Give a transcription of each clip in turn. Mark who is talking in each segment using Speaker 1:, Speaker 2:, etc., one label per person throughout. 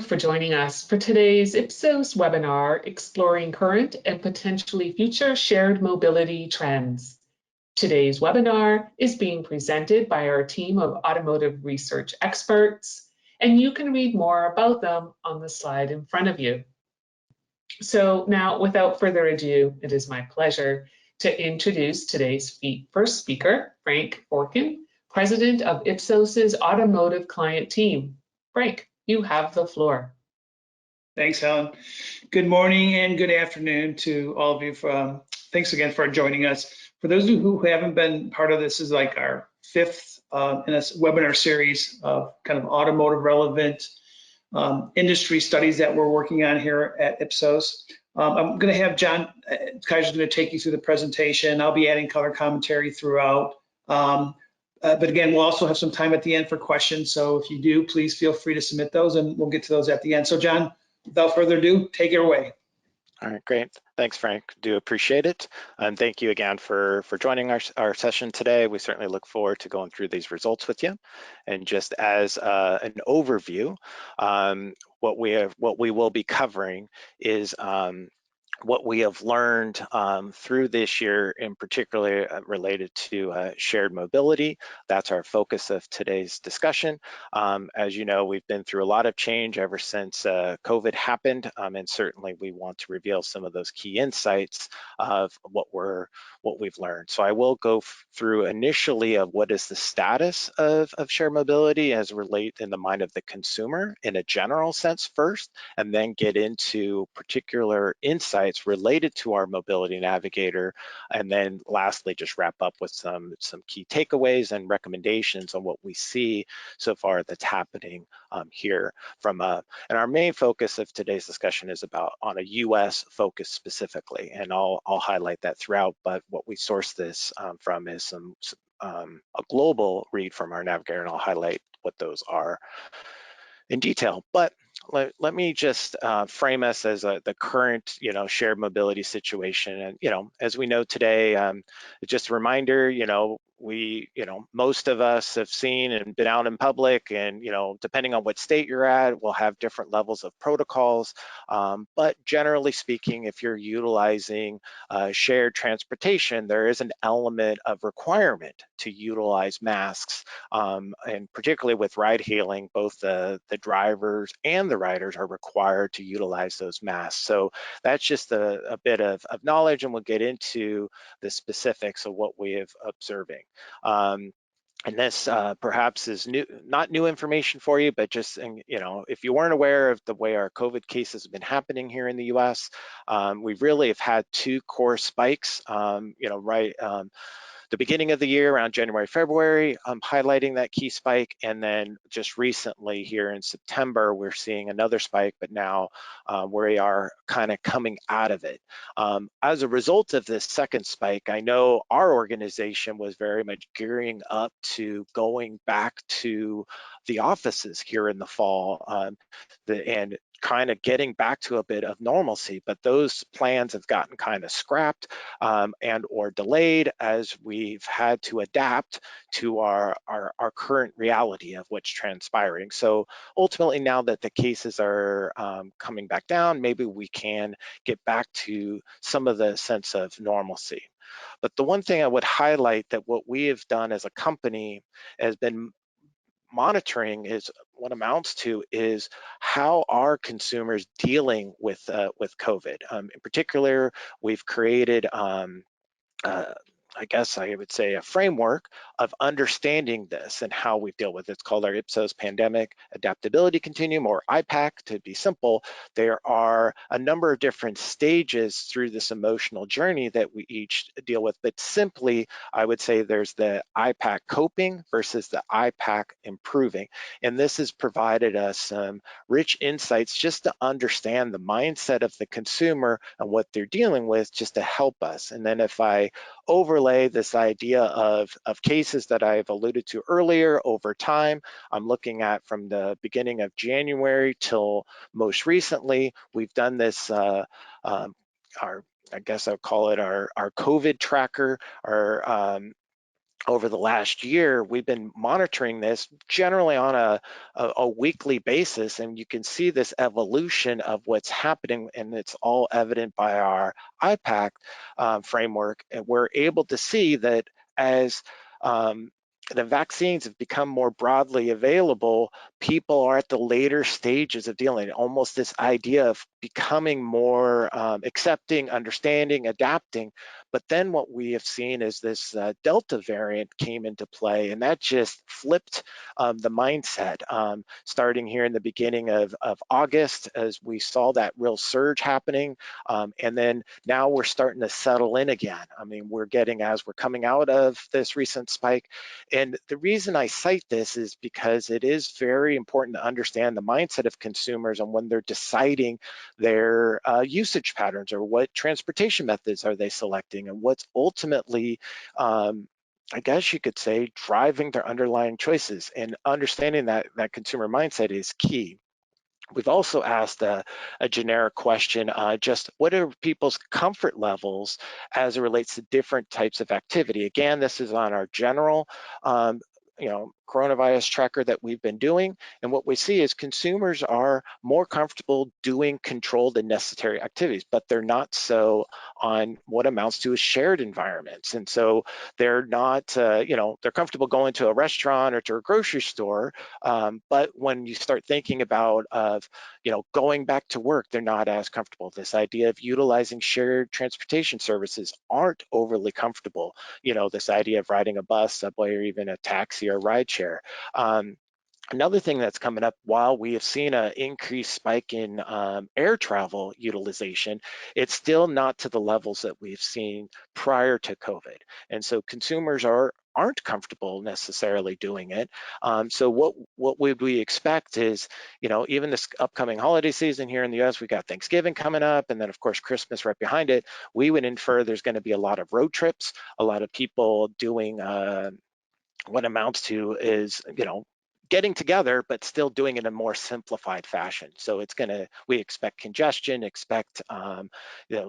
Speaker 1: for joining us for today's Ipsos webinar, Exploring Current and Potentially Future Shared Mobility Trends. Today's webinar is being presented by our team of automotive research experts, and you can read more about them on the slide in front of you. So now, without further ado, it is my pleasure to introduce today's first speaker, Frank Forkin, President of Ipsos's Automotive Client Team. Frank, you have the floor.
Speaker 2: Thanks, Helen. Good morning and good afternoon to all of you. Thanks again for joining us. For those of you who haven't been part of this, is like our fifth in a webinar series of kind of automotive relevant industry studies that we're working on here at Ipsos. I'm going to have John Kaiser's going to take you through the presentation. I'll be adding color commentary throughout. But again, we'll also have some time at the end for questions. So if you do, please feel free to submit those and we'll get to those at the end. So John, without further ado, take it away.
Speaker 3: All right, great. Thanks, Frank. Do appreciate it. And thank you again for joining our session today. We certainly look forward to going through these results with you. And just as an overview, what we will be covering is what we have learned through this year, in particular related to shared mobility. That's our focus of today's discussion. As you know, we've been through a lot of change ever since COVID happened, and certainly we want to reveal some of those key insights of what we've learned. So I will go through initially of what is the status of shared mobility as relate in the mind of the consumer in a general sense first, and then get into particular insights related to our mobility navigator, and then lastly just wrap up with some key takeaways and recommendations on what we see so far that's happening here from and our main focus of today's discussion is about on a US focus specifically, and I'll highlight that throughout, but what we source this from is a global read from our navigator, and I'll highlight what those are in detail. But let me just frame us as the current, shared mobility situation. And, as we know today, just a reminder, most of us have seen and been out in public, and, depending on what state you're at, we'll have different levels of protocols. But generally speaking, if you're utilizing shared transportation, there is an element of requirement to utilize masks. And particularly with ride hailing, both the drivers and the riders are required to utilize those masks. So that's just a bit of knowledge, and we'll get into the specifics of what we have observing. And this perhaps is not new information for you, but just, if you weren't aware of the way our COVID cases have been happening here in the US, we really have had two core spikes, the beginning of the year around January, February, highlighting that key spike. And then just recently here in September, we're seeing another spike, but now we are kind of coming out of it. As a result of this second spike, I know our organization was very much gearing up to going back to the offices here in the fall, and kind of getting back to a bit of normalcy, but those plans have gotten kind of scrapped and or delayed as we've had to adapt to our current reality of what's transpiring. So ultimately, now that the cases are coming back down, maybe we can get back to some of the sense of normalcy. But the one thing I would highlight that what we have done as a company has been monitoring is what amounts to is how are consumers dealing with COVID. In particular, we've created I guess I would say a framework of understanding this and how we deal with it. It's called our Ipsos Pandemic Adaptability Continuum, or IPAC to be simple. There are a number of different stages through this emotional journey that we each deal with, but simply I would say there's the IPAC coping versus the IPAC improving. And this has provided us some rich insights just to understand the mindset of the consumer and what they're dealing with, just to help us. And then if I overlay this idea of cases that I've alluded to earlier over time, I'm looking at from the beginning of January till most recently, we've done this, I guess I'll call it our COVID tracker, over the last year, we've been monitoring this generally on a weekly basis, and you can see this evolution of what's happening, and it's all evident by our IPAC framework. And we're able to see that as the vaccines have become more broadly available, people are at the later stages of dealing. Almost this idea of becoming more accepting, understanding, adapting. But then what we have seen is this Delta variant came into play, and that just flipped the mindset. Starting here in the beginning of August, as we saw that real surge happening, and then now we're starting to settle in again. I mean, we're getting, as we're coming out of this recent spike, and the reason I cite this is because it is very important to understand the mindset of consumers and when they're deciding their usage patterns, or what transportation methods are they selecting, and what's ultimately, I guess you could say, driving their underlying choices. And understanding that consumer mindset is key. We've also asked a generic question, just what are people's comfort levels as it relates to different types of activity? Again, this is on our general coronavirus tracker that we've been doing. And what we see is consumers are more comfortable doing controlled and necessary activities, but they're not so on what amounts to a shared environments. And so they're not, they're comfortable going to a restaurant or to a grocery store. But when you start thinking about going back to work, they're not as comfortable. This idea of utilizing shared transportation services aren't overly comfortable. This idea of riding a bus, subway, or even a taxi or rideshare. Another thing that's coming up, while we have seen an increased spike in air travel utilization, it's still not to the levels that we've seen prior to COVID. And so consumers aren't comfortable necessarily doing it. So what would we expect is, even this upcoming holiday season here in the US, we got Thanksgiving coming up, and then of course Christmas right behind it. We would infer there's going to be a lot of road trips, a lot of people doing what amounts to is, getting together, but still doing it in a more simplified fashion. So we expect congestion, expect,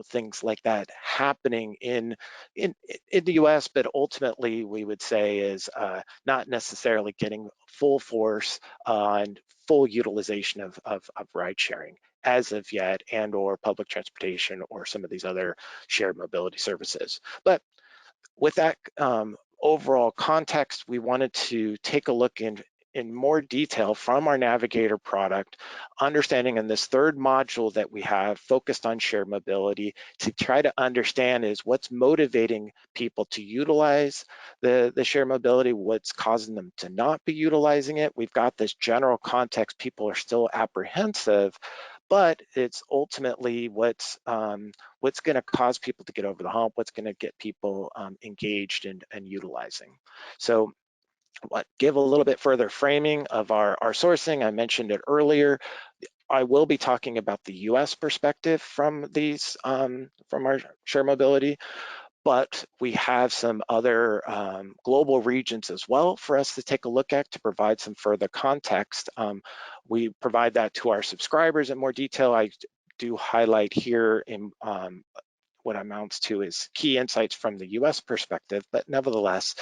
Speaker 3: things like that happening in the US, but ultimately we would say is not necessarily getting full force and full utilization of ride sharing as of yet, and or public transportation or some of these other shared mobility services. But with that overall context, we wanted to take a look in more detail from our Navigator product, understanding in this third module that we have focused on shared mobility, to try to understand is what's motivating people to utilize the shared mobility, what's causing them to not be utilizing it. We've got this general context, people are still apprehensive, but it's ultimately what's going to cause people to get over the hump, what's going to get people engaged and utilizing. So give a little bit further framing of our sourcing. I mentioned it earlier. I will be talking about the US perspective from these, from our shared mobility, but we have some other global regions as well for us to take a look at to provide some further context. We provide that to our subscribers in more detail. I do highlight here in what amounts to is key insights from the US perspective, but nevertheless,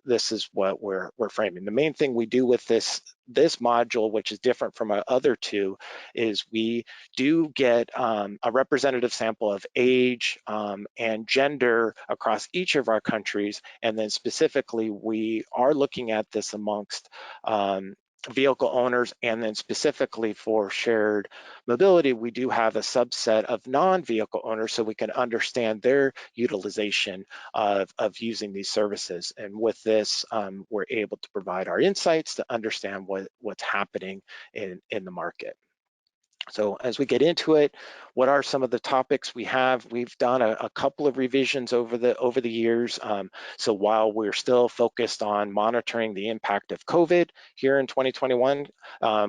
Speaker 3: this is what we're framing. The main thing we do with this module, which is different from our other two, is we do get a representative sample of age and gender across each of our countries, and then specifically we are looking at this amongst vehicle owners, and then specifically for shared mobility, we do have a subset of non-vehicle owners so we can understand their utilization of using these services. And with this, we're able to provide our insights to understand what's happening in the market. So as we get into it, what are some of the topics we have? We've done a couple of revisions over the years. So while we're still focused on monitoring the impact of COVID here in 2021,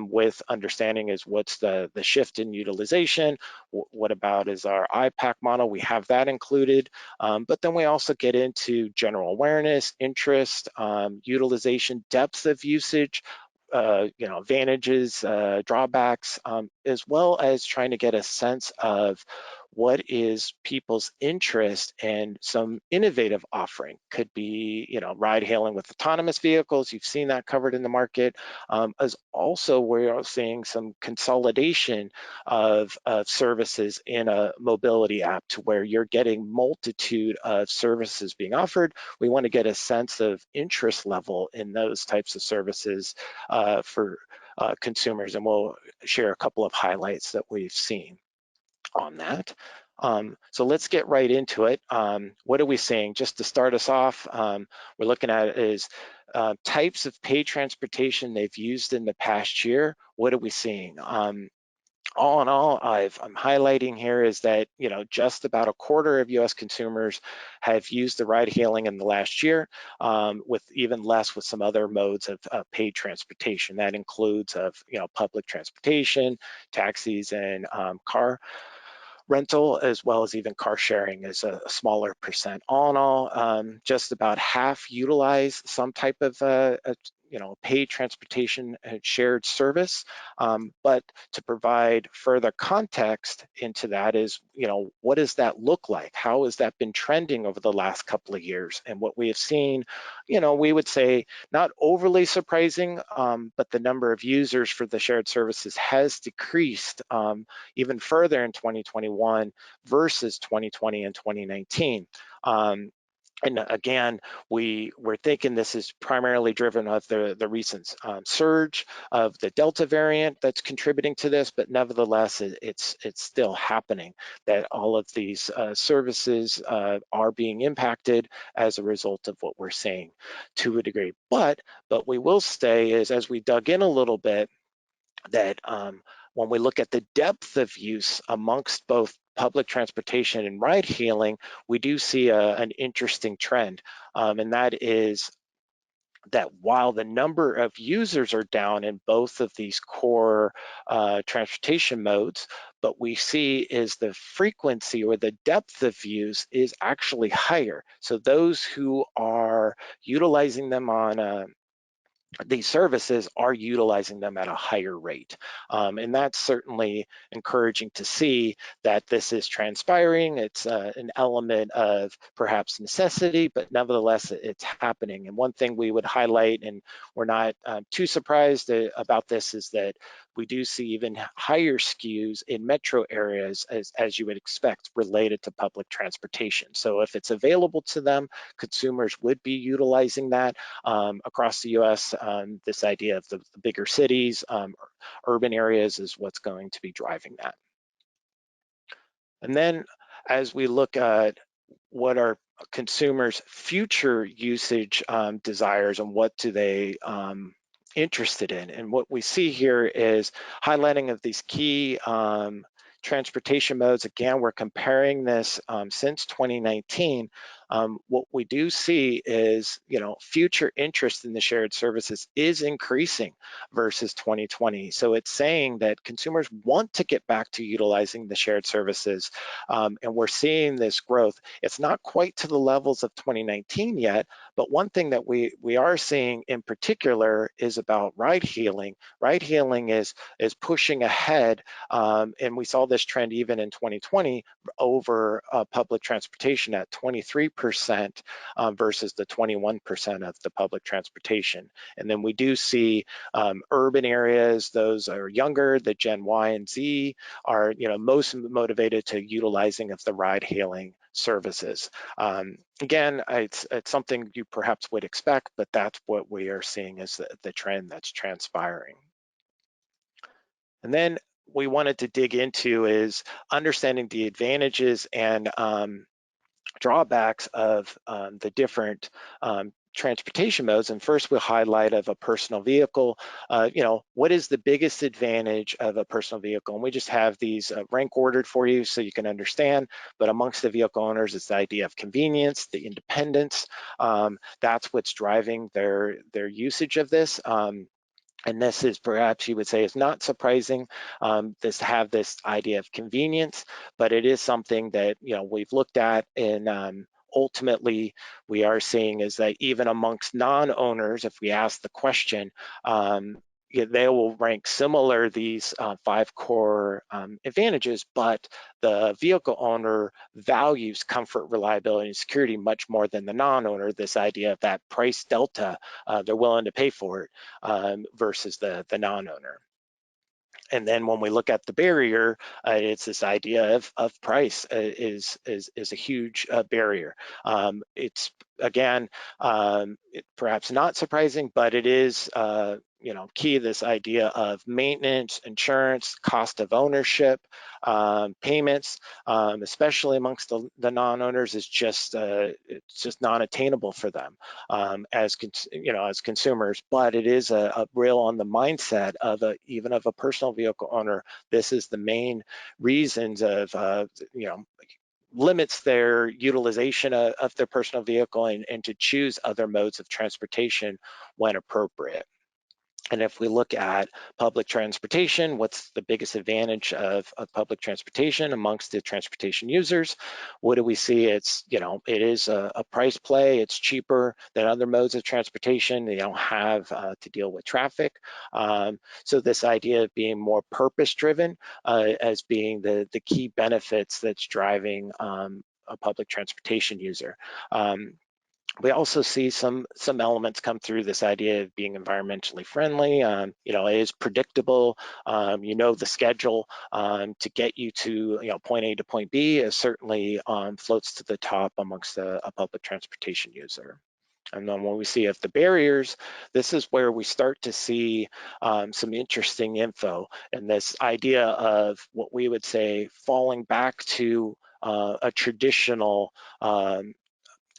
Speaker 3: with understanding is what's the shift in utilization, what about is our IPAC model? We have that included, but then we also get into general awareness, interest, utilization, depth of usage, advantages, drawbacks, as well as trying to get a sense of what is people's interest in some innovative offering. Could be, ride hailing with autonomous vehicles. You've seen that covered in the market. As also, we're seeing some consolidation of services in a mobility app to where you're getting multitude of services being offered. We want to get a sense of interest level in those types of services for consumers, and we'll share a couple of highlights that we've seen on that. So let's get right into it. What are we seeing? Just to start us off, we're looking at is types of paid transportation they've used in the past year. What are we seeing? All in all, I'm highlighting here is that, just about a quarter of US consumers have used the ride hailing in the last year, with even less with some other modes of paid transportation. That includes public transportation, taxis, and car rental, as well as even car sharing is a smaller percent. All in all, just about half utilize some type of paid transportation shared service. But to provide further context into that is, what does that look like? How has that been trending over the last couple of years? And what we have seen, we would say not overly surprising, but the number of users for the shared services has decreased even further in 2021 versus 2020 and 2019. And again, we're thinking this is primarily driven by the recent surge of the Delta variant that's contributing to this, but nevertheless, it's still happening, that all of these services are being impacted as a result of what we're seeing to a degree. But we will say is, as we dug in a little bit, that when we look at the depth of use amongst both public transportation and ride hailing, we do see an interesting trend, and that is that while the number of users are down in both of these core transportation modes, what we see is the frequency or the depth of use is actually higher. So those who are utilizing them on these services are utilizing them at a higher rate. And that's certainly encouraging to see that this is transpiring. It's an element of perhaps necessity, but nevertheless, it's happening. And one thing we would highlight, and we're not too surprised about this, is that we do see even higher skews in metro areas, as you would expect, related to public transportation. So if it's available to them, consumers would be utilizing that across the US. This idea of the bigger cities, urban areas is what's going to be driving that. And then as we look at what are consumers' future usage desires and what do they interested in, and what we see here is highlighting of these key transportation modes. Again, we're comparing this since 2019. What we do see is, future interest in the shared services is increasing versus 2020. So it's saying that consumers want to get back to utilizing the shared services, and we're seeing this growth. It's not quite to the levels of 2019 yet, but one thing that we are seeing in particular is about ride hailing. Ride hailing is pushing ahead, and we saw this trend even in 2020 over public transportation at 23% versus the 21% of the public transportation. And then we do see urban areas, those are younger, the Gen Y and Z are most motivated to utilizing of the ride hailing services. Again, it's something you perhaps would expect, but that's what we are seeing as the trend that's transpiring. And then we wanted to dig into is understanding the advantages and drawbacks of the different transportation modes. And first we'll highlight of a personal vehicle. What is the biggest advantage of a personal vehicle? And we just have these rank ordered for you so you can understand, but amongst the vehicle owners, it's the idea of convenience, the independence. That's what's driving their usage of this. And this is perhaps you would say is not surprising, have this idea of convenience, but it is something that we've looked at, and ultimately we are seeing is that even amongst non-owners, if we ask the question, they will rank similar, these 5 core advantages, but the vehicle owner values comfort, reliability, and security much more than the non-owner. This idea of that price delta, they're willing to pay for it versus the non-owner. And then when we look at the barrier, it's this idea of price is a huge barrier. It's again, perhaps not surprising, but it is key. This idea of maintenance, insurance, cost of ownership, payments, especially amongst the non-owners, is just it's just non-attainable for them as consumers. But it is a real on the mindset of even of a personal vehicle owner. This is the main reasons of limits their utilization of their personal vehicle and to choose other modes of transportation when appropriate. And if we look at public transportation, what's the biggest advantage of public transportation amongst the transportation users? What do we see? It's, it is a price play. It's cheaper than other modes of transportation. They don't have to deal with traffic. So this idea of being more purpose-driven as being the key benefits that's driving a public transportation user. We also see some elements come through this idea of being environmentally friendly. It is predictable. The schedule to get you to point A to point B is certainly floats to the top amongst a public transportation user. And then when we see the barriers, this is where we start to see some interesting info, and this idea of what we would say falling back to a traditional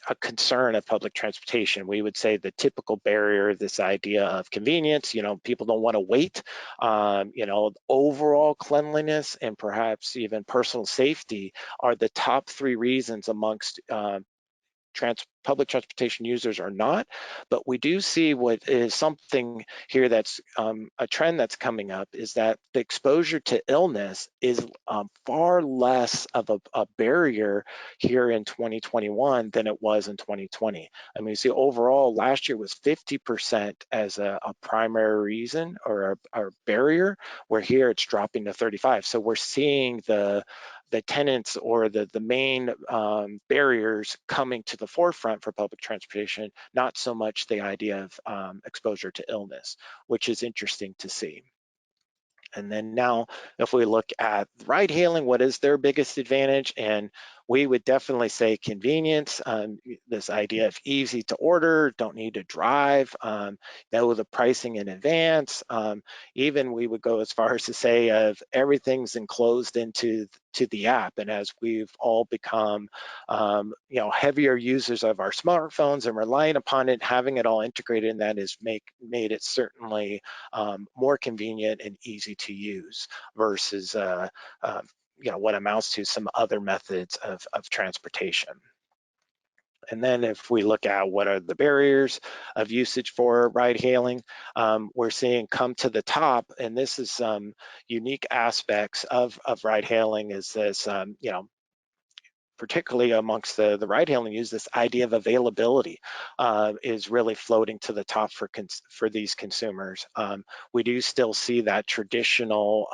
Speaker 3: a concern of public transportation. We would say the typical barrier, this idea of convenience, people don't want to wait, overall cleanliness and perhaps even personal safety are the top 3 reasons amongst public transportation users are not, but we do see what is something here that's a trend that's coming up, is that the exposure to illness is far less of a barrier here in 2021 than it was in 2020. I mean, you see overall last year was 50% as a primary reason or a barrier, where here it's dropping to 35. So we're seeing the tenets or the main barriers coming to the forefront for public transportation, not so much the idea of exposure to illness, which is interesting to see. And then now, if we look at ride hailing, what is their biggest advantage? And we would definitely say convenience, this idea of easy to order, don't need to drive, know the pricing in advance. Even we would go as far as to say of everything's enclosed into the app. And as we've all become heavier users of our smartphones and relying upon it, having it all integrated in that has made it certainly more convenient and easy to use versus what amounts to some other methods of transportation. And then if we look at what are the barriers of usage for ride hailing, we're seeing come to the top, and this is some unique aspects of ride hailing, is this, particularly amongst the ride hailing use, this idea of availability is really floating to the top for these consumers. We do still see that traditional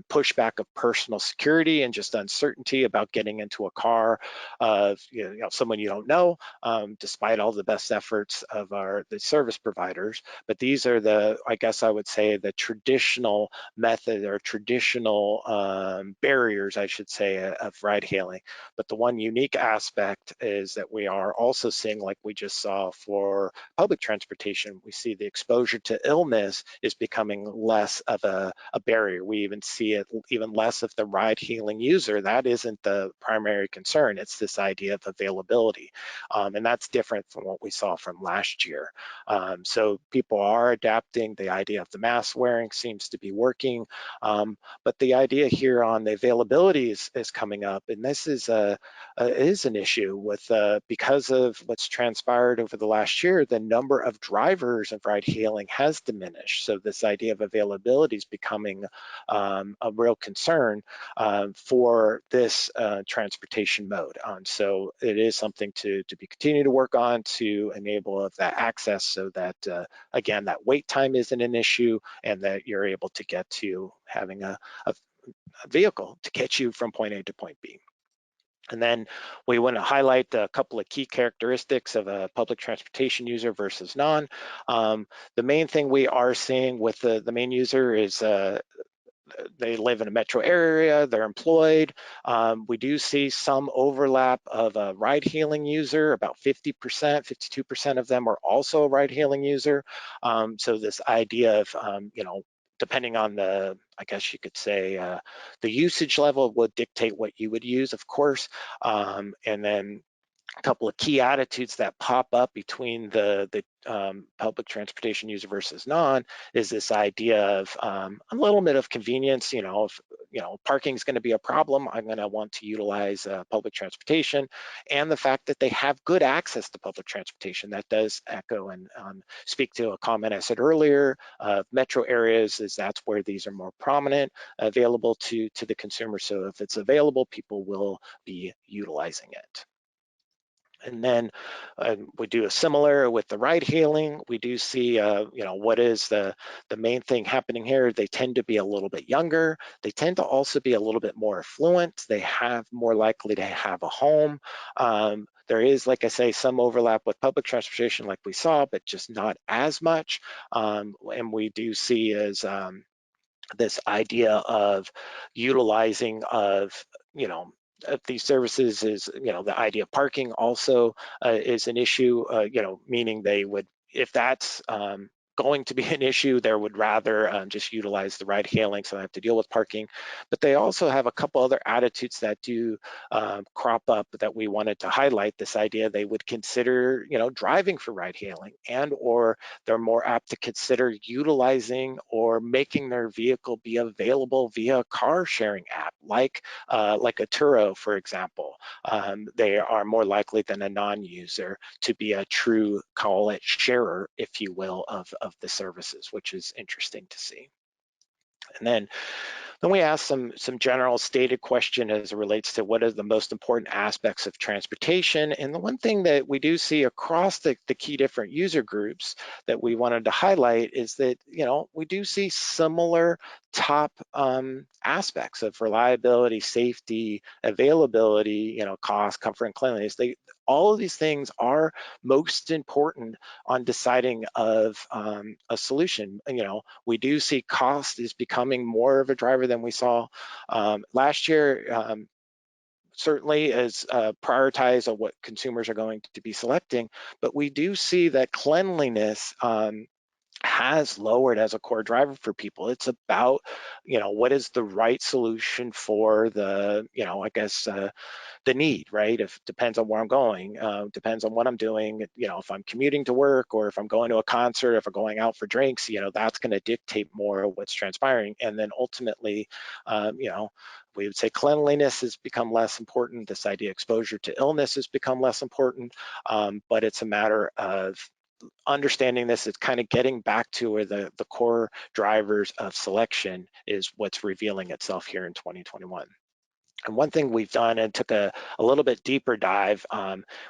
Speaker 3: pushback of personal security and just uncertainty about getting into a car of someone you don't know, despite all the best efforts of the service providers. But these are I guess I would say, the traditional method or traditional barriers, I should say, of ride hailing. But the one unique aspect is that we are also seeing, like we just saw for public transportation, we see the exposure to illness is becoming less of a barrier. We even see it even less of the ride hailing user. That isn't the primary concern. It's this idea of availability. And that's different from what we saw from last year. So people are adapting. The idea of the mask wearing seems to be working. But the idea here on the availability is coming up. And this is is an issue with because of what's transpired over the last year. The number of drivers of ride hailing has diminished, so this idea of availability is becoming a real concern for this transportation mode. So it is something to be continue to work on to enable of that access, so that again, that wait time isn't an issue, and that you're able to get to having a vehicle to get you from point A to point B. And then we want to highlight a couple of key characteristics of a public transportation user versus non. The main thing we are seeing with the main user is they live in a metro area, they're employed. We do see some overlap of a ride hailing user, about 50%, 52% of them are also a ride hailing user. So this idea of, depending on the, I guess you could say, the usage level would dictate what you would use, of course. And then a couple of key attitudes that pop up between the public transportation user versus non is this idea of a little bit of convenience. If parking is going to be a problem, I'm going to want to utilize public transportation, and the fact that they have good access to public transportation. That does echo and speak to a comment I said earlier. Metro areas that's where these are more prominent, available to the consumer. So if it's available, people will be utilizing it. And then we do a similar with the ride hailing. We do see, what is the main thing happening here? They tend to be a little bit younger. They tend to also be a little bit more affluent. They have more likely to have a home. There is, like I say, some overlap with public transportation like we saw, but just not as much. And we do see as this idea of utilizing of, these services is, the idea of parking also is an issue, meaning they would, if that's going to be an issue, they would rather just utilize the ride hailing, so they have to deal with parking. But they also have a couple other attitudes that do crop up that we wanted to highlight. This idea they would consider, driving for ride hailing, and or they're more apt to consider utilizing or making their vehicle be available via a car sharing app, like a Turo, for example. They are more likely than a non-user to be a true, call it, sharer, if you will, of the services, which is interesting to see. And then we ask some general stated question as it relates to what are the most important aspects of transportation. And the one thing that we do see across the key different user groups that we wanted to highlight is that, we do see similar top aspects of reliability, safety, availability, cost, comfort, and cleanliness. All of these things are most important on deciding of a solution. We do see cost is becoming more of a driver than we saw last year. Certainly as prioritized on what consumers are going to be selecting, but we do see that cleanliness has lowered as a core driver for people. It's about, what is the right solution for the, I guess, the need, right? If depends on where I'm going, depends on what I'm doing. If I'm commuting to work, or if I'm going to a concert, if I'm going out for drinks, that's going to dictate more of what's transpiring. And then ultimately, we would say cleanliness has become less important. This idea of exposure to illness has become less important, but it's a matter of understanding this. It's kind of getting back to where the core drivers of selection is what's revealing itself here in 2021. And one thing we've done and took a little bit deeper dive,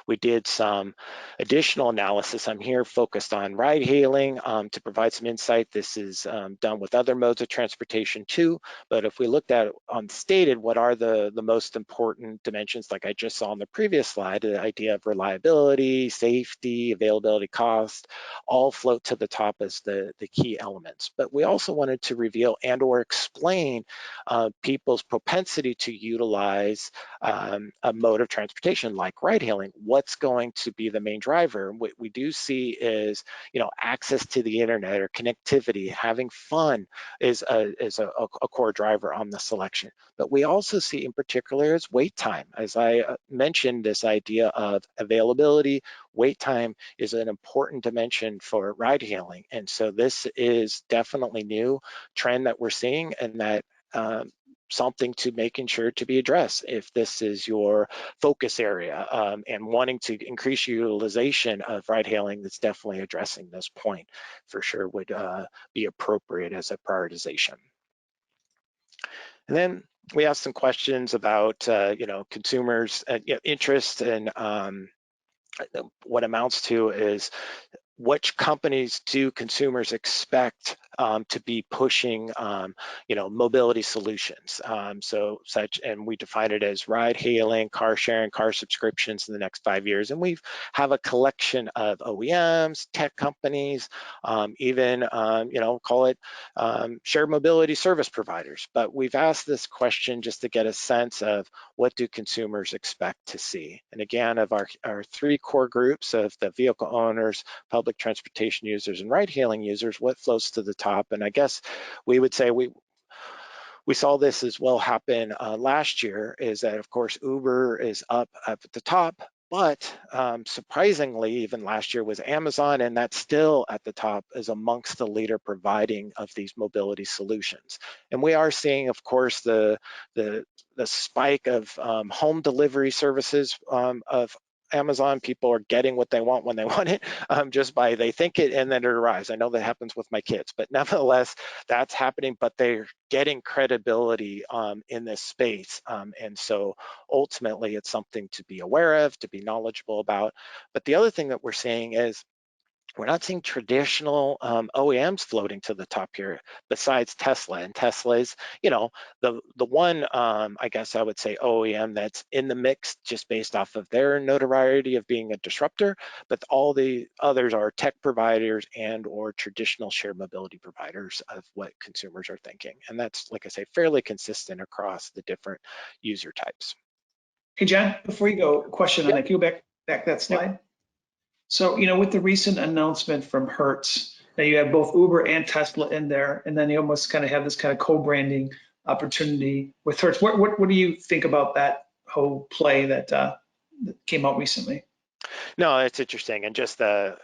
Speaker 3: we did some additional analysis. I'm here focused on ride hailing to provide some insight. This is done with other modes of transportation too, but if we looked at stated what are the most important dimensions, like I just saw on the previous slide, the idea of reliability, safety, availability, cost, all float to the top as the key elements. But we also wanted to reveal and or explain people's propensity to utilize a mode of transportation like ride hailing. What's going to be the main driver? What we do see is, access to the internet or connectivity, having fun is a core driver on the selection. But we also see in particular is wait time. As I mentioned, this idea of availability, wait time is an important dimension for ride hailing. And so this is definitely new trend that we're seeing, and that something to making sure to be addressed if this is your focus area, and wanting to increase utilization of ride hailing. That's definitely addressing this point for sure would be appropriate as a prioritization. And then we asked some questions about consumers' interest, and what amounts to is which companies do consumers expect to be pushing, mobility solutions? And we define it as ride hailing, car sharing, car subscriptions in the next 5 years. And we have a collection of OEMs, tech companies, even, call it shared mobility service providers. But we've asked this question just to get a sense of what do consumers expect to see. And again, of our 3 core groups of the vehicle owners, public transportation users, and ride hailing users, what flows to the top? And I guess we would say we saw this as well happen last year, is that of course Uber is up at the top, but surprisingly, even last year was Amazon, and that's still at the top as amongst the leader providing of these mobility solutions. And we are seeing, of course, the spike of home delivery services of Amazon. People are getting what they want when they want it, just by they think it and then it arrives. I know that happens with my kids, but nevertheless, that's happening, but they're getting credibility in this space. And so ultimately it's something to be aware of, to be knowledgeable about. But the other thing that we're seeing is we're not seeing traditional OEMs floating to the top here besides Tesla. And Tesla is, the one, I guess I would say OEM that's in the mix just based off of their notoriety of being a disruptor, but all the others are tech providers and or traditional shared mobility providers of what consumers are thinking. And that's, like I say, fairly consistent across the different user types.
Speaker 2: Hey, John, before you go, question on that. Can you go back that slide?
Speaker 3: Yep.
Speaker 2: So, with the recent announcement from Hertz, that you have both Uber and Tesla in there, and then you almost kind of have this kind of co-branding opportunity with Hertz. What do you think about that whole play that came out recently?
Speaker 3: No, it's interesting. And just to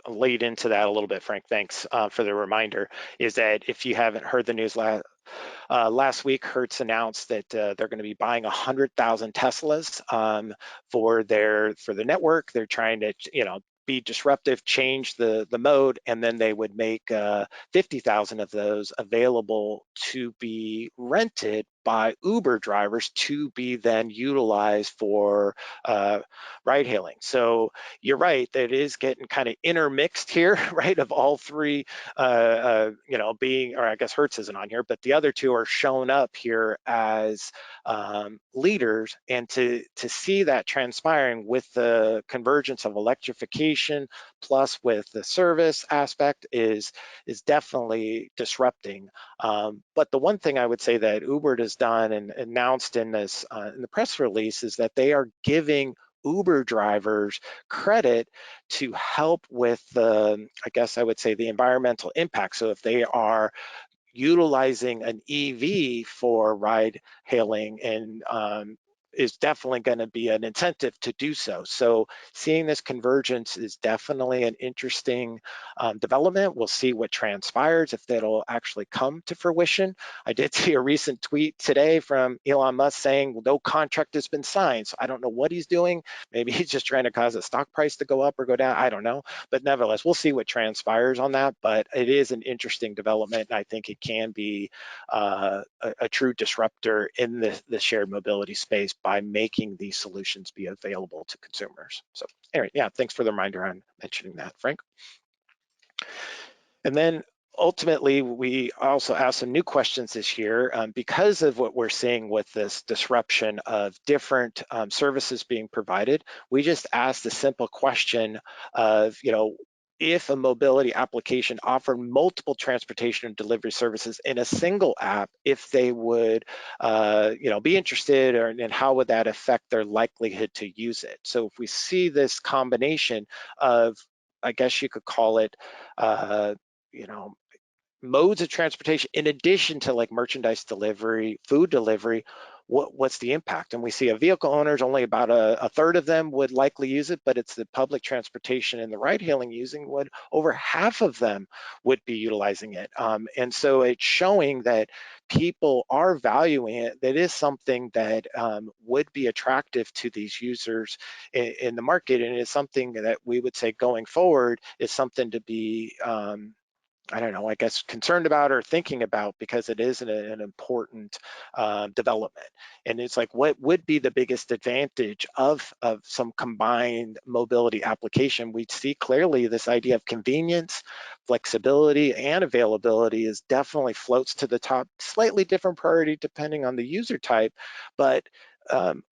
Speaker 3: lead into that a little bit, Frank, thanks for the reminder, is that if you haven't heard the news last week, Hertz announced that they're going to be buying 100,000 Teslas for the network. They're trying to, be disruptive, change the mode, and then they would make 50,000 of those available to be rented by Uber drivers to be then utilized for ride hailing. So you're right, that it is getting kind of intermixed here, right, of all 3 being, or I guess Hertz isn't on here, but the other 2 are shown up here as leaders. And to see that transpiring with the convergence of electrification plus with the service aspect is definitely disrupting. But the one thing I would say that Uber has done and announced in this in the press release is that they are giving Uber drivers credit to help with the, I guess I would say, the environmental impact. So if they are utilizing an EV for ride hailing, and is definitely going to be an incentive to do so. So seeing this convergence is definitely an interesting development. We'll see what transpires, if that'll actually come to fruition. I did see a recent tweet today from Elon Musk saying no contract has been signed. So I don't know what he's doing. Maybe he's just trying to cause the stock price to go up or go down. I don't know. But nevertheless, we'll see what transpires on that. But it is an interesting development. And I think it can be a true disruptor in the shared mobility space by making these solutions be available to consumers. So anyway, yeah, thanks for the reminder on mentioning that, Frank. And then ultimately, we also asked some new questions this year because of what we're seeing with this disruption of different services being provided. We just asked the simple question of, if a mobility application offered multiple transportation and delivery services in a single app, if they would, be interested, and how would that affect their likelihood to use it? So if we see this combination of, I guess you could call it, modes of transportation in addition to like merchandise delivery, food delivery, what's the impact? And we see a vehicle owners, only about a third of them would likely use it, but it's the public transportation and the ride hailing using would, over half of them would be utilizing it. And so it's showing that people are valuing it. That is something that would be attractive to these users in the market, and it's something that we would say going forward is something to be I don't know, I guess concerned about or thinking about, because it is an important development. And it's like, what would be the biggest advantage of some combined mobility application? We'd see clearly this idea of convenience, flexibility, and availability is definitely floats to the top, slightly different priority depending on the user type, but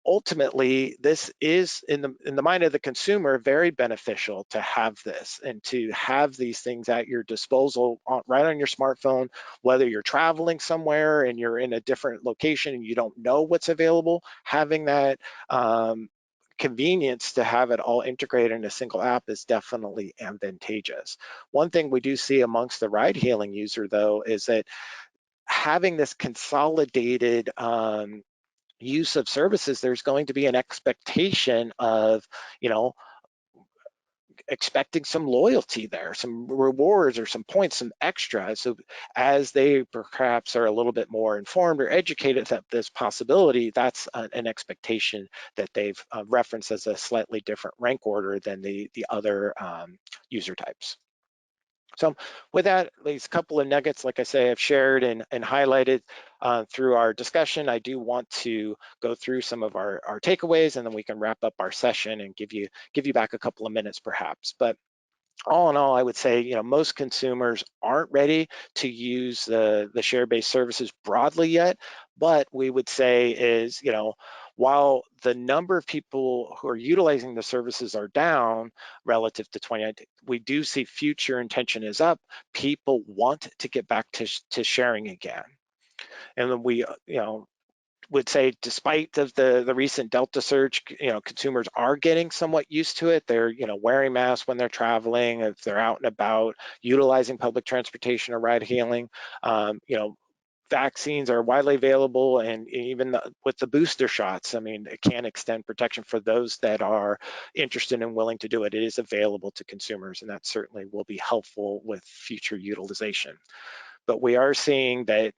Speaker 3: ultimately, this is in the mind of the consumer very beneficial to have this and to have these things at your disposal right on your smartphone, whether you're traveling somewhere and you're in a different location and you don't know what's available. Having that convenience to have it all integrated in a single app is definitely advantageous. One thing we do see amongst the ride hailing user though is that having this consolidated use of services, there's going to be an expectation of, expecting some loyalty there, some rewards or some points, some extra. So as they perhaps are a little bit more informed or educated that this possibility, that's an expectation that they've referenced as a slightly different rank order than the other user types. So with that, these couple of nuggets, like I say, I've shared and highlighted through our discussion. I do want to go through some of our takeaways, and then we can wrap up our session and give you back a couple of minutes perhaps. But all in all, I would say, most consumers aren't ready to use the share-based services broadly yet, but we would say is, while the number of people who are utilizing the services are down relative to 2019, we do see future intention is up. People want to get back to sharing again. And then we, would say despite of the recent Delta surge, consumers are getting somewhat used to it. They're, wearing masks when they're traveling, if they're out and about, utilizing public transportation or ride hailing. Vaccines are widely available, and even with the booster shots, I mean, it can extend protection for those that are interested and willing to do it. It is available to consumers, and that certainly will be helpful with future utilization. But we are seeing that,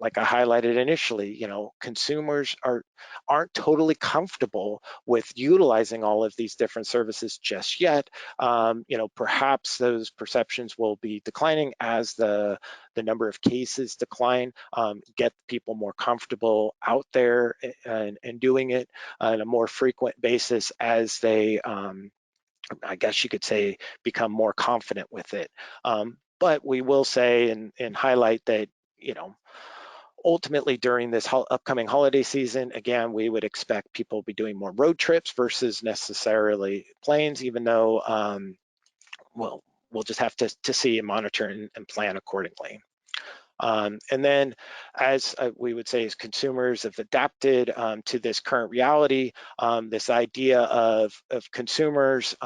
Speaker 3: like I highlighted initially, consumers aren't totally comfortable with utilizing all of these different services just yet. Perhaps those perceptions will be declining as the number of cases decline, get people more comfortable out there and doing it on a more frequent basis as they, I guess you could say, become more confident with it. But we will say and highlight that, ultimately during this upcoming holiday season, again, we would expect people to be doing more road trips versus necessarily planes, even though, we'll just have to see and monitor and plan accordingly. And then, as we would say, as consumers have adapted to this current reality, this idea of consumers,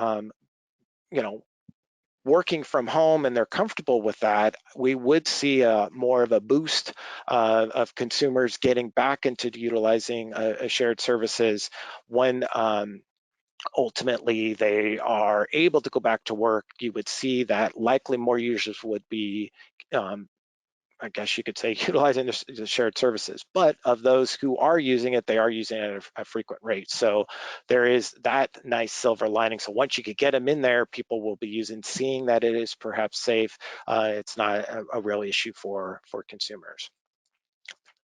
Speaker 3: working from home and they're comfortable with that, we would see more of a boost of consumers getting back into utilizing shared services when ultimately they are able to go back to work. You would see that likely more users would be I guess you could say utilizing the shared services, but of those who are using it, they are using it at a frequent rate. So there is that nice silver lining. So once you could get them in there, people will be seeing that it is perhaps safe. It's not a real issue for consumers.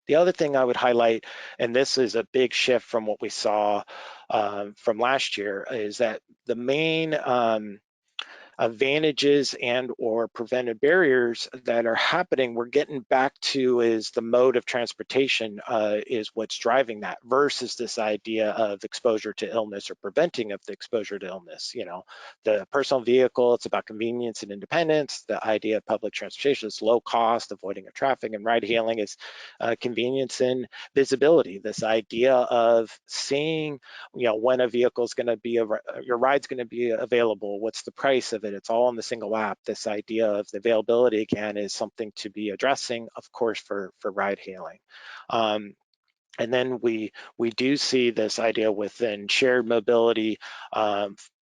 Speaker 3: The other thing I would highlight, and this is a big shift from what we saw from last year, is that the main advantages and or prevented barriers that are happening, we're getting back to is the mode of transportation is what's driving that versus this idea of exposure to illness or preventing of the exposure to illness. The personal vehicle, it's about convenience and independence. The idea of public transportation is low cost, avoiding of traffic, and ride hailing is convenience and visibility. This idea of seeing, when a vehicle is going to be, your ride's going to be available, what's the price of it? It's all in the single app. This idea of the availability again is something to be addressing, of course, for ride hailing. And then we do see this idea within shared mobility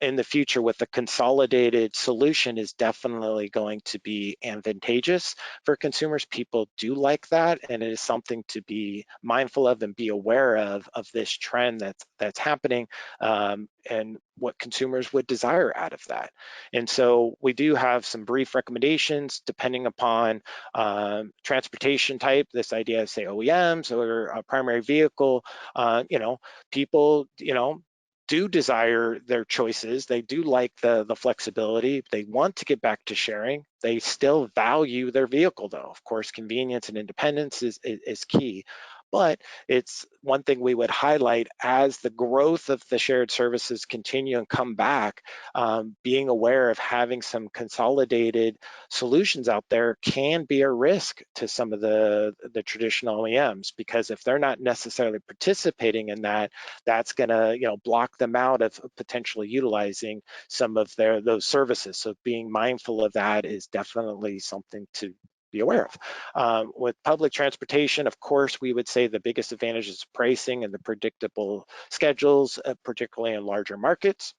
Speaker 3: in the future with the consolidated solution is definitely going to be advantageous for consumers. People do like that, and it is something to be mindful of and be aware of this trend that's happening, and what consumers would desire out of that. And so we do have some brief recommendations depending upon transportation type, this idea of say OEMs or a primary vehicle. People, do desire their choices. They do like the flexibility. They want to get back to sharing. They still value their vehicle though. Of course, convenience and independence is key. But it's one thing we would highlight as the growth of the shared services continue and come back, being aware of having some consolidated solutions out there can be a risk to some of the traditional OEMs, because if they're not necessarily participating in that, that's gonna block them out of potentially utilizing some of those services. So being mindful of that is definitely something to be aware of. With public transportation, of course, we would say the biggest advantage is pricing and the predictable schedules, particularly in larger markets.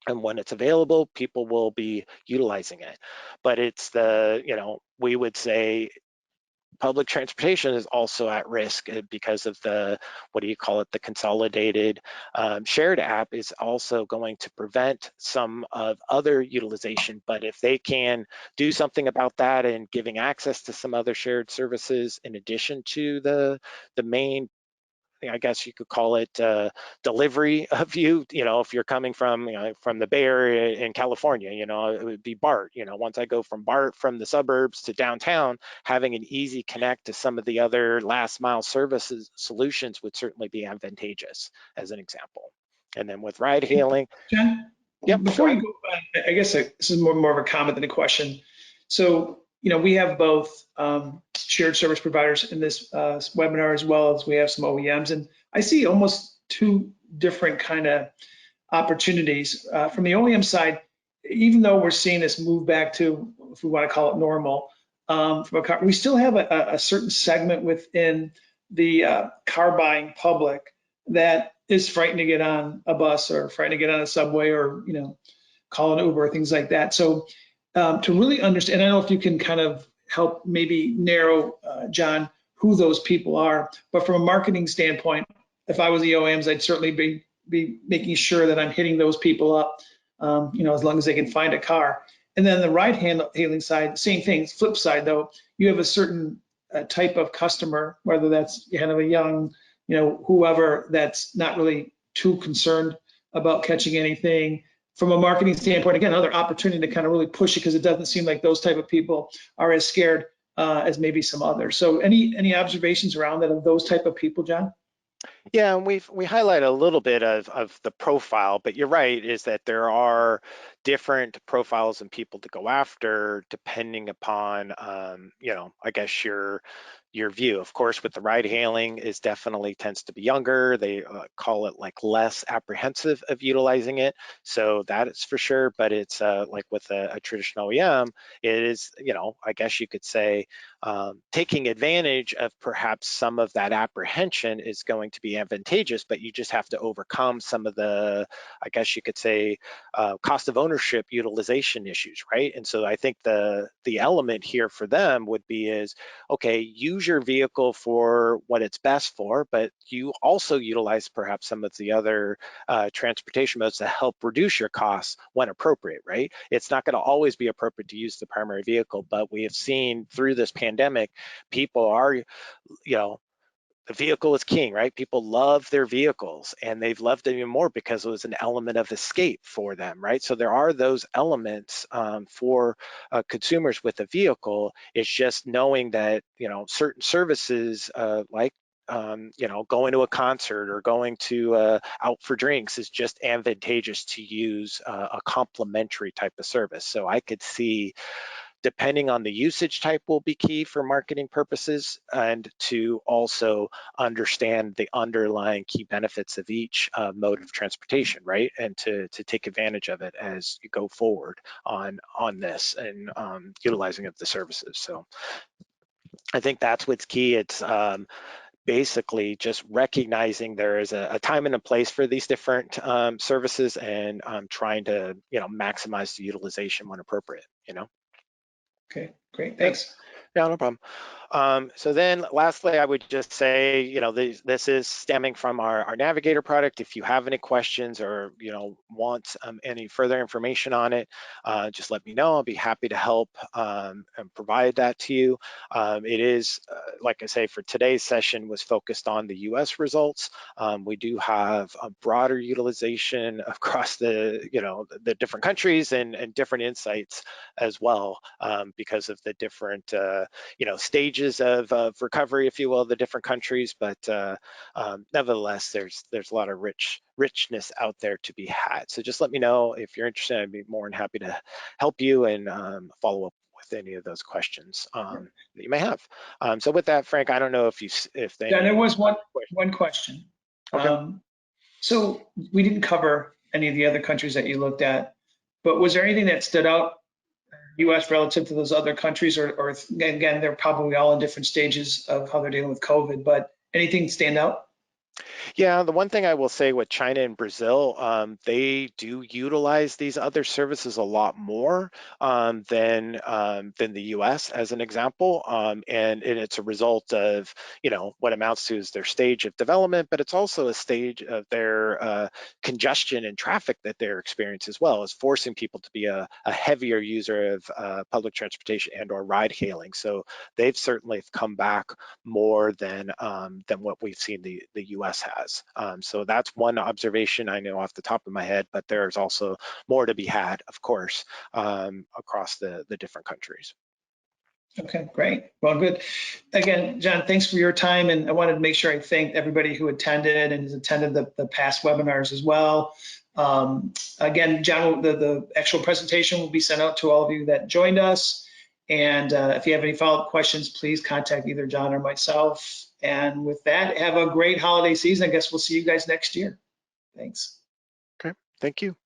Speaker 3: And when it's available, people will be utilizing it. But it's we would say public transportation is also at risk because of the consolidated shared app is also going to prevent some of other utilization. But if they can do something about that and giving access to some other shared services in addition to the main, I guess you could call it delivery of you, if you're coming from, from the Bay Area in California, it would be BART. Once I go from BART from the suburbs to downtown, having an easy connect to some of the other last mile services solutions would certainly be advantageous as an example. And then with ride hailing.
Speaker 2: John,
Speaker 3: Yep,
Speaker 2: before you go, I guess this is more of a comment than a question. So, we have both shared service providers in this webinar, as well as we have some OEMs, and I see almost two different kind of opportunities. From the OEM side, even though we're seeing this move back to, if we want to call it normal, from a car, we still have a certain segment within the car buying public that is frightened to get on a bus or frightened to get on a subway or call an Uber or things like that. So to really understand, I don't know if you can kind of help maybe narrow, John, who those people are, but from a marketing standpoint, if I was the OEMs, I'd certainly be making sure that I'm hitting those people up, as long as they can find a car. And then the ride hailing side, same thing. Flip side though, you have a certain type of customer, whether that's kind of a young, whoever that's not really too concerned about catching anything. From a marketing standpoint, again, another opportunity to kind of really push it, because it doesn't seem like those type of people are as scared as maybe some others. So any observations around that of those type of people, John?
Speaker 3: Yeah, and we highlight a little bit of the profile, but you're right, is that there are different profiles and people to go after depending upon, I guess your view. Of course, with the ride hailing is definitely tends to be younger. They call it like less apprehensive of utilizing it. So that is for sure, but it's like with a traditional OEM, it is, I guess you could say, taking advantage of perhaps some of that apprehension is going to be advantageous, but you just have to overcome some of the, I guess you could say, cost of ownership utilization issues, right? And so I think the element here for them would be is, okay, use your vehicle for what it's best for, but you also utilize perhaps some of the other transportation modes to help reduce your costs when appropriate, right? It's not going to always be appropriate to use the primary vehicle, but we have seen through this pandemic, people are, the vehicle is king, right? People love their vehicles, and they've loved it even more because it was an element of escape for them, right? So there are those elements for consumers with a vehicle. It's just knowing that, certain services like going to a concert or going to out for drinks is just advantageous to use a complementary type of service. So I could see, depending on the usage type, will be key for marketing purposes, and to also understand the underlying key benefits of each mode of transportation, right? And to take advantage of it as you go forward on this and utilizing of the services. So I think that's what's key. It's basically just recognizing there is a time and a place for these different services, and trying to, maximize the utilization when appropriate,
Speaker 2: Okay, great, thanks.
Speaker 3: Yeah, no problem. So then lastly, I would just say, this is stemming from our Navigator product. If you have any questions or, want any further information on it, just let me know. I'll be happy to help and provide that to you. It is, like I say, for today's session was focused on the US results. We do have a broader utilization across the different countries and different insights as well, because of the different, stages of recovery, if you will, the different countries. But nevertheless, there's a lot of richness out there to be had. So just let me know if you're interested. I'd be more than happy to help you and follow up with any of those questions that you may have. So with that, Frank, I don't know if they.
Speaker 2: Yeah, there was one question.
Speaker 3: Okay.
Speaker 2: So we didn't cover any of the other countries that you looked at, but was there anything that stood out, US relative to those other countries, or again, they're probably all in different stages of how they're dealing with COVID, but anything stand out?
Speaker 3: Yeah, the one thing I will say with China and Brazil, they do utilize these other services a lot more than the US, as an example, and it's a result of what amounts to is their stage of development, but it's also a stage of their congestion and traffic that they're experiencing as well, as forcing people to be a heavier user of public transportation and/or ride hailing. So they've certainly come back more than what we've seen the US has. So that's one observation I know off the top of my head, but there's also more to be had, of course, across the different countries.
Speaker 2: Okay, great. Well, good. Again, John, thanks for your time. And I wanted to make sure I thanked everybody who attended and has attended the past webinars as well. Again, John, the actual presentation will be sent out to all of you that joined us. And if you have any follow-up questions, please contact either John or myself. And with that, have a great holiday season. I guess we'll see you guys next year. Thanks.
Speaker 3: Okay, thank you.